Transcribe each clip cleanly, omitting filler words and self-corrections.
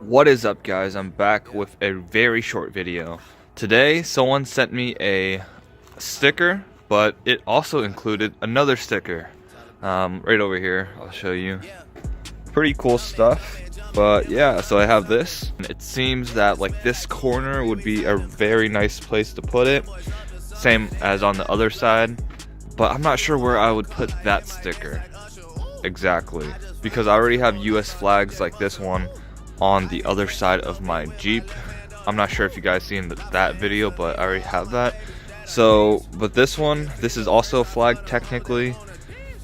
What is up, guys? I'm back with a very short video. Today someone sent me a sticker, but it also included another sticker right over here. I'll show you. Pretty cool stuff. But yeah, so I have this. It seems that like this corner would be a very nice place to put it, same as on the other side, but I'm not sure where I would put that sticker exactly, because I already have US flags like this one on the other side of my Jeep. I'm not sure if you guys seen that video, but I already have that. So, but this one, this is also a flag technically,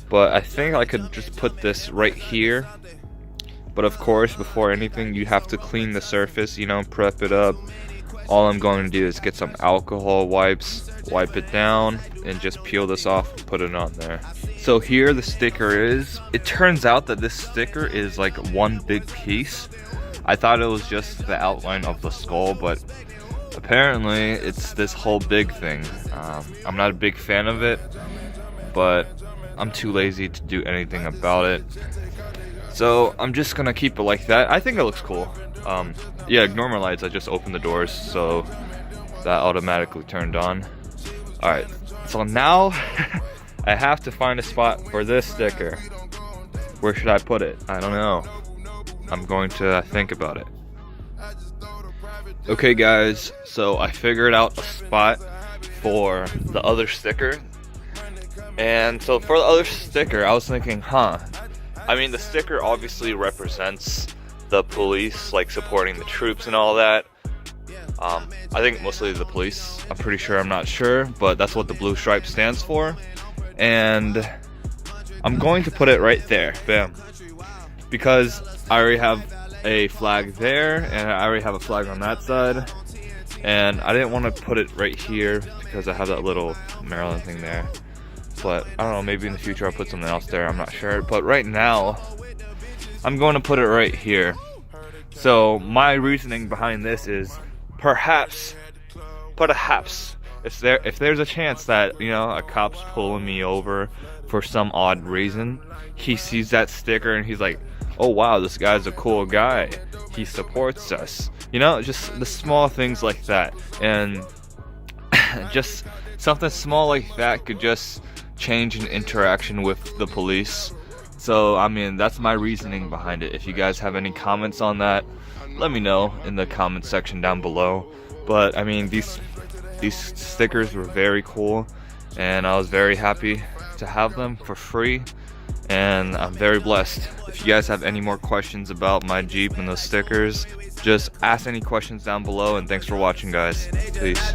but I think I could just put this right here. But of course, before anything, you have to clean the surface, you know, prep it up. All I'm going to do is get some alcohol wipes, wipe it down, and just peel this off and put it on there. So here the sticker is. It turns out that this sticker is like one big piece. I thought it was just the outline of the skull, but apparently it's this whole big thing. I'm not a big fan of it, but I'm too lazy to do anything about it. So I'm just gonna keep it like that. I think it looks cool. Yeah, ignore my lights. I just opened the doors, so that automatically turned on. Alright, so now I have to find a spot for this sticker. Where should I put it? I don't know. I'm going to think about it. Okay guys, so I figured out a spot for the other sticker. And so for the other sticker, I was thinking, I mean, the sticker obviously represents the police, like supporting the troops and all that. I think mostly the police. I'm pretty sure, I'm not sure, but that's what the blue stripe stands for. And I'm going to put it right there, bam. Because I already have a flag there, and I already have a flag on that side. And I didn't want to put it right here because I have that little Maryland thing there. But I don't know, maybe in the future I'll put something else there, I'm not sure. But right now, I'm going to put it right here. So my reasoning behind this is perhaps, if there's a chance that, you know, a cop's pulling me over for some odd reason, he sees that sticker and he's like, oh wow, this guy's a cool guy, he supports us. You know, just the small things like that. And just something small like that could just change an interaction with the police. So I mean, that's my reasoning behind it. If you guys have any comments on that, let me know in the comment section down below. But I mean, these stickers were very cool, and I was very happy to have them for free, and I'm very blessed. If you guys have any more questions about my Jeep and those stickers, just ask any questions down below, and thanks for watching, guys. Peace.